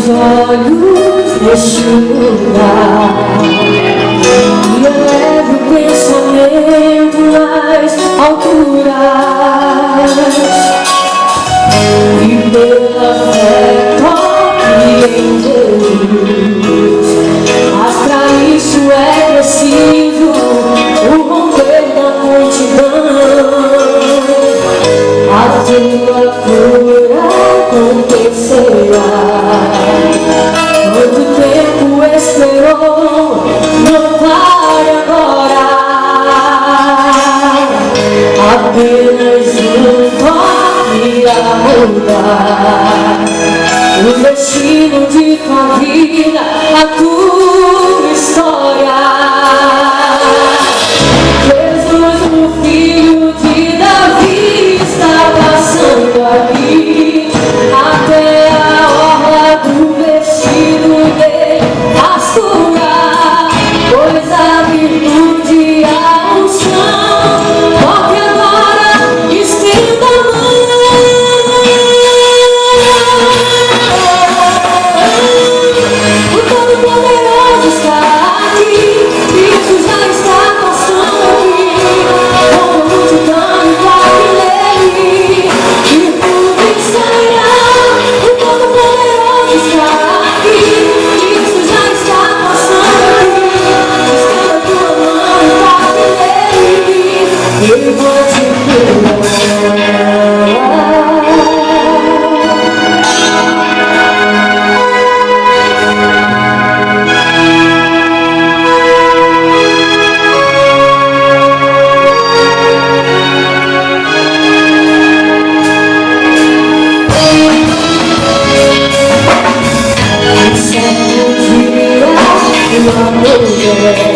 olhos neste lugar e eleve o pensamento nas alturas e pela fé toque em Jesus. Mas pra isso é preciso o romper da multidão. A tua cura acontecerá. Quanto tempo esperou, não pare agora. Apenas um toque a mudar o destino de tua vida, a tua história. Jesus, o filho de Davi, está passando aqui. Até a orla do vestido dele rascunha, pois a virtude e a unção. Porque agora estenda a mão. O Todo-Poderoso está aqui, isso já está passando aqui. Com a multidão e toque nele, virtude sairá. O Todo-Poderoso está aqui, isso já está passando aqui. Estenda a tua mão e toque nele, ele vai te curar. Certo dia, uma mulher